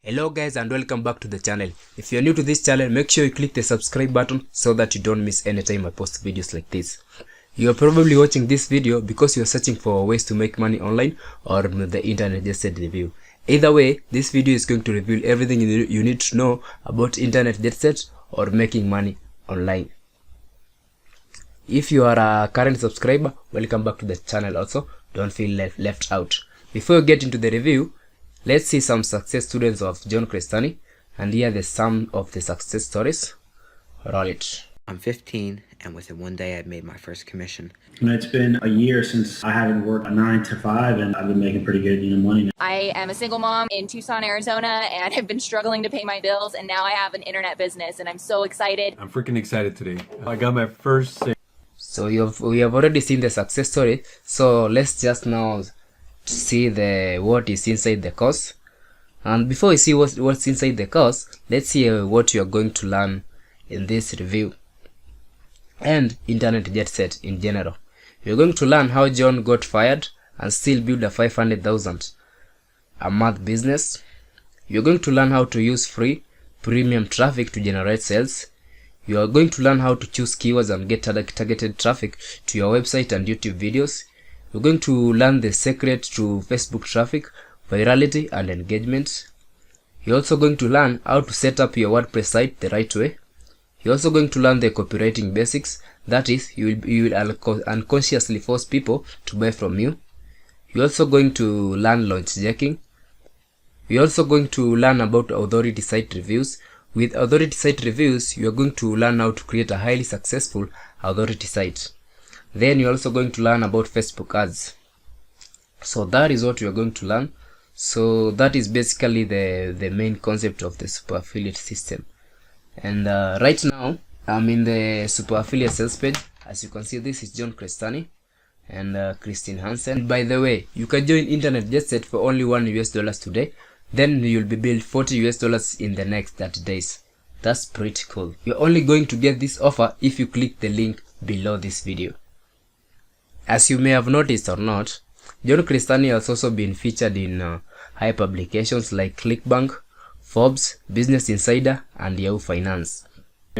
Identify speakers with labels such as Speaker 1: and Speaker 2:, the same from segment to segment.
Speaker 1: Hello guys and welcome back to the channel. If you're new to this channel, make sure you click the subscribe button so that you don't miss any time I post videos like this. You're probably watching this video because you're searching for ways to make money online or the internet Jetset review. Either way, this video is going to reveal everything you need to know about internet Jetset or making money online. If you are a current subscriber, welcome back to the channel also. Don't feel left out. Before we get into the review, let's see some success students of John Crestani, and here are some of the success stories. Roll it.
Speaker 2: I'm 15, and within one day I made my first commission.
Speaker 3: It's been a year since I haven't worked a 9 to 5, and I've been making pretty good money now.
Speaker 4: I am a single mom in Tucson, Arizona, and I've been struggling to pay my bills, and now I have an internet business, and I'm so excited.
Speaker 5: I'm freaking excited today. I got my first sale.
Speaker 1: So we have already seen the success story. So let's just now see what is inside the course. And before we see what's inside the course, let's see what you are going to learn in this review and internet Jetset in general. You're going to learn how John got fired and still build a 500,000 a month business. You're going to learn how to use free premium traffic to generate sales. You are going to learn how to choose keywords and get targeted traffic to your website and YouTube videos. You're going to learn the secret to Facebook traffic, virality, and engagement. You're also going to learn how to set up your WordPress site the right way. You're also going to learn the copywriting basics. That is, you will unconsciously force people to buy from you. You're also going to learn launch jacking. You're also going to learn about authority site reviews. With authority site reviews, you're going to learn how to create a highly successful authority site. Then you're also going to learn about Facebook ads. So that is what you're going to learn. So that is basically the main concept of the super affiliate system. And right now I'm in the super affiliate sales page. As you can see, this is John Crestani and Christine Hansen. By the way, you can join internet Jetset for only $1 today. Then you'll be billed $40 in the next 30 days. That's pretty cool. You're only going to get this offer if you click the link below this video. As you may have noticed or not, John Crestani has also been featured in high publications like ClickBank, Forbes, Business Insider, and Yahoo Finance.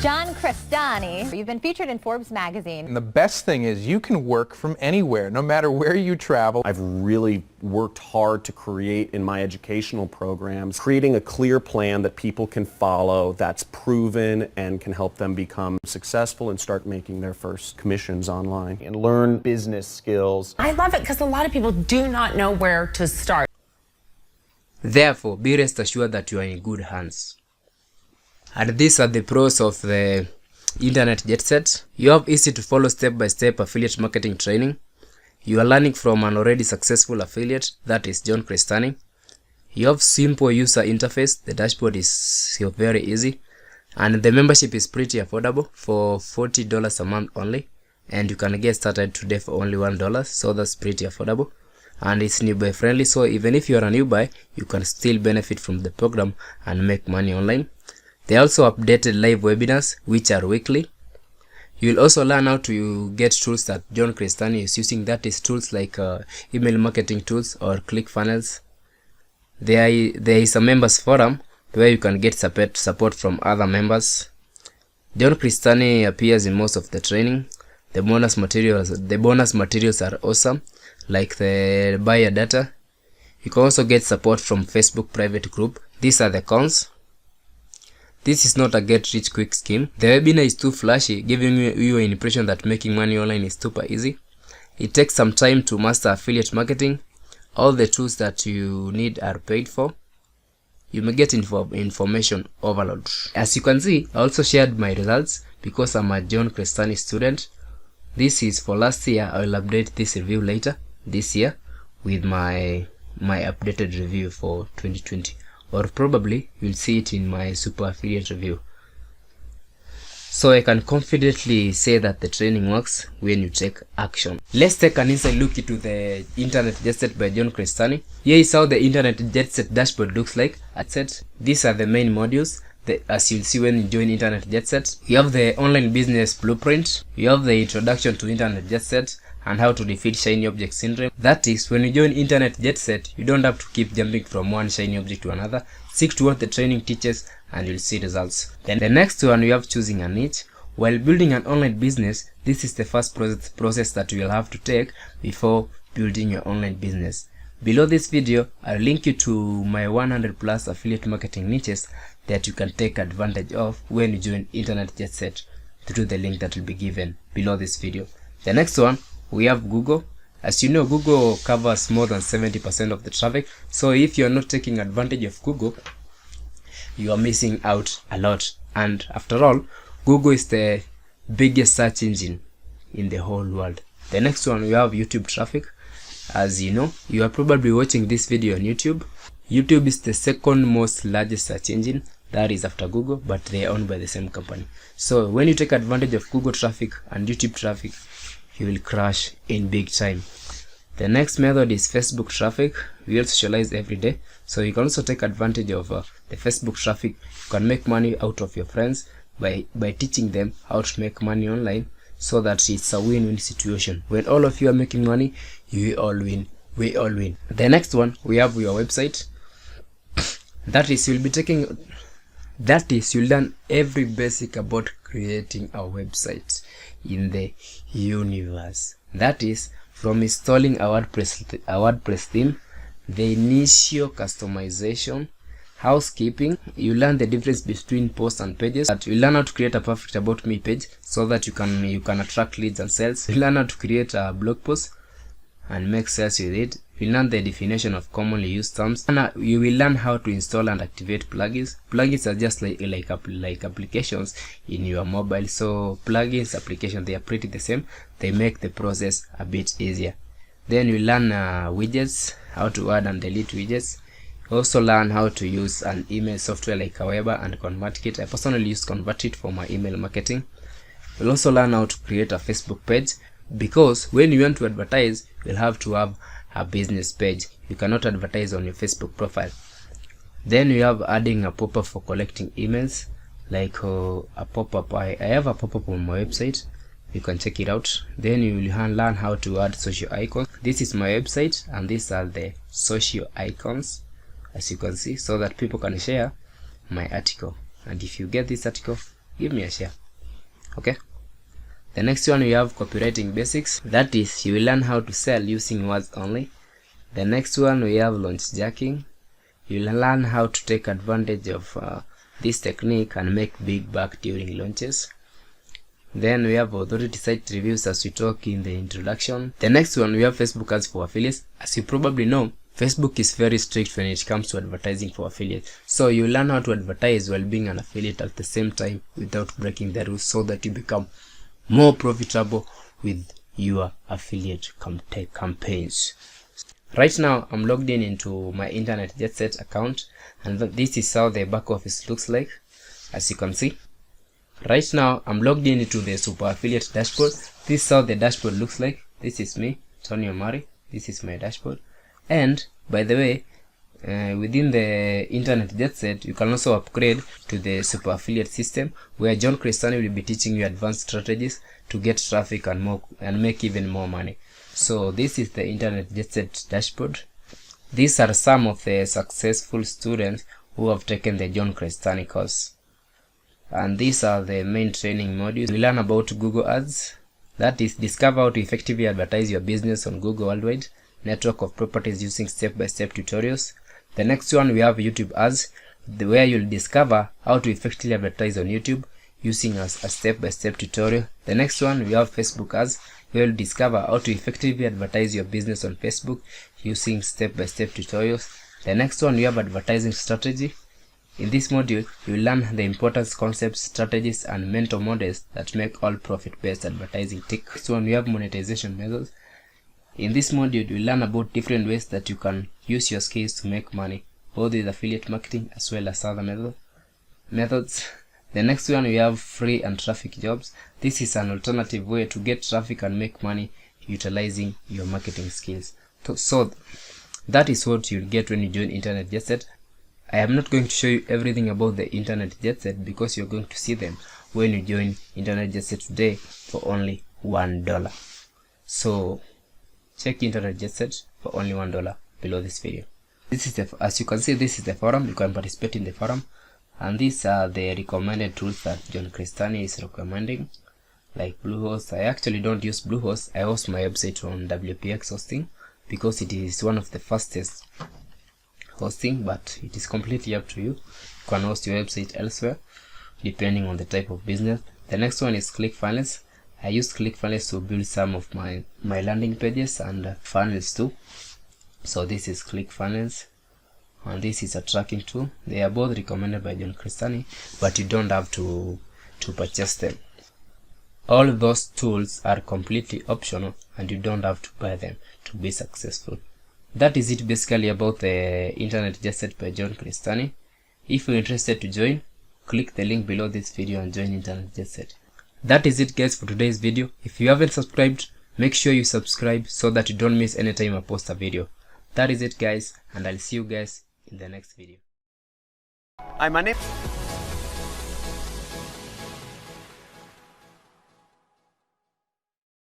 Speaker 6: John Crestani, you've been featured in Forbes magazine.
Speaker 7: And the best thing is you can work from anywhere, no matter where you travel.
Speaker 8: I've really worked hard to create in my educational programs, creating a clear plan that people can follow, that's proven and can help them become successful and start making their first commissions online and learn business skills.
Speaker 9: I love it because a lot of people do not know where to start.
Speaker 1: Therefore, be rest assured that you are in good hands. And these are the pros of the internet Jetset. You have easy to follow step-by-step affiliate marketing training. You are learning from an already successful affiliate, that is John Crestani. You have simple user interface. The dashboard is very easy. And the membership is pretty affordable for $40 a month only. And you can get started today for only $1, so that's pretty affordable. And it's newbie friendly, so even if you are a newbie, you can still benefit from the program and make money online. They also updated live webinars, which are weekly. You'll also learn how to get tools that John Crestani is using, that is tools like email marketing tools or ClickFunnels. There is a members forum where you can get support from other members. John Crestani appears in most of the training. The bonus materials are awesome, like the buyer data. You can also get support from Facebook private group. These are the cons. This is not a get-rich-quick scheme. The webinar is too flashy, giving you an impression that making money online is super easy. It takes some time to master affiliate marketing. All the tools that you need are paid for. You may get information overload. As you can see, I also shared my results because I'm a John Crestani student. This is for last year. I will update this review later this year with my updated review for 2020. Or probably you'll see it in my super affiliate review. So I can confidently say that the training works when you take action. Let's take an inside look into the internet Jetset by John Crestani. Here is how the internet Jetset dashboard looks like. These are the main modules. As you'll see when you join internet Jetset, you have the online business blueprint, you have the introduction to internet Jetset, and how to defeat shiny object syndrome. That is, when you join Internet Jetset, you don't have to keep jumping from one shiny object to another. Stick to what the training teaches and you'll see results. Then the next one, we have choosing a niche. While building an online business, this is the first process that you will have to take before building your online business. Below this video, I'll link you to my 100 plus affiliate marketing niches that you can take advantage of when you join Internet Jetset through the link that will be given below this video. The next one, we have Google. As you know, Google covers more than 70% of the traffic. So if you're not taking advantage of Google, you are missing out a lot. And after all, Google is the biggest search engine in the whole world. The next one, we have YouTube traffic. As you know, you are probably watching this video on YouTube. YouTube is the second most largest search engine, that is after Google, but they are owned by the same company. So when you take advantage of Google traffic and YouTube traffic, you will crash in big time. The next method is Facebook traffic. We all socialize every day, so you can also take advantage of the Facebook traffic. You can make money out of your friends by teaching them how to make money online, so that it's a win-win situation. When all of you are making money, you all win. We all win. The next one, we have your website. That is, you'll learn every basic about creating a website in the universe. That is, from installing a WordPress theme, the initial customization, housekeeping. You learn the difference between posts and pages. You learn how to create a perfect about me page so that you can attract leads and sales. You learn how to create a blog post and make sales with it. You learn the definition of commonly used terms, and you will learn how to install and activate plugins. Plugins are just like applications in your mobile. So plugins, applications, they are pretty the same. They make the process a bit easier. Then you learn widgets, how to add and delete widgets. You also learn how to use an email software like Aweber and ConvertKit. I personally use ConvertKit for my email marketing. You'll also learn how to create a Facebook page, because when you want to advertise, you'll have to have a business page. You cannot advertise on your Facebook profile. Then you have adding a pop-up for collecting emails, like a pop-up. I have a pop-up on my website. You can check it out. Then you will learn how to add social icons. This is my website, and these are the social icons, as you can see, so that people can share my article. And if you get this article, give me a share. Okay. The next one, we have copywriting basics. That is, you will learn how to sell using words only. The next one, we have launch jacking. You will learn how to take advantage of this technique and make big bucks during launches. Then we have authority site reviews, as we talk in the introduction. The next one, we have Facebook ads for affiliates. As you probably know, Facebook is very strict when it comes to advertising for affiliates. So you learn how to advertise while being an affiliate at the same time without breaking the rules, so that you become more profitable with your affiliate campaigns. Right now, I'm logged into my Internet Jetset account, and this is how the back office looks like. As you can see, right now I'm logged into the super affiliate dashboard. This is how the dashboard looks like. This is me, Tony Omari. This is my dashboard. And by the way, within the Internet Jetset, you can also upgrade to the super affiliate system, where John Crestani will be teaching you advanced strategies to get traffic and make even more money. So this is the Internet Jetset dashboard. These are some of the successful students who have taken the John Crestani course. And these are the main training modules. We learn about Google Ads. That is, discover how to effectively advertise your business on Google worldwide. Network of properties using step-by-step tutorials. The next one, we have YouTube ads, where you'll discover how to effectively advertise on YouTube using a step-by-step tutorial. The next one, we have Facebook ads, where you'll discover how to effectively advertise your business on Facebook using step-by-step tutorials. The next one, we have advertising strategy. In this module, you'll learn the important concepts, strategies, and mental models that make all profit-based advertising tick. Next one, we have monetization methods. In this module, you'll learn about different ways that you can use your skills to make money, both with affiliate marketing as well as other methods. The next one, we have free and traffic jobs. This is an alternative way to get traffic and make money utilizing your marketing skills. So that is what you'll get when you join Internet Jetset. I am not going to show you everything about the Internet Jetset, because you're going to see them when you join Internet Jetset today for only $1. So check Internet Jetset for only $1 below this video. This is as you can see, this is the forum. You can participate in the forum, and these are the recommended tools that John Crestani is recommending, like Bluehost. I actually don't use Bluehost. I host my website on WPX hosting because it is one of the fastest hosting, but it is completely up to you. You can host your website elsewhere depending on the type of business. The next one is ClickFunnels. I use ClickFunnels to build some of my landing pages and funnels too. So this is ClickFunnels, and this is a tracking tool. They are both recommended by John Crestani, but you don't have to purchase them. All those tools are completely optional, and you don't have to buy them to be successful. That is it basically about the Internet Jetset by John Crestani. If you're interested to join, click the link below this video and join Internet Jetset. That is it guys for today's video. If you haven't subscribed, make sure you subscribe so that you don't miss any time I post a video. That is it guys, and I'll see you guys in the next video.
Speaker 8: Hi, my name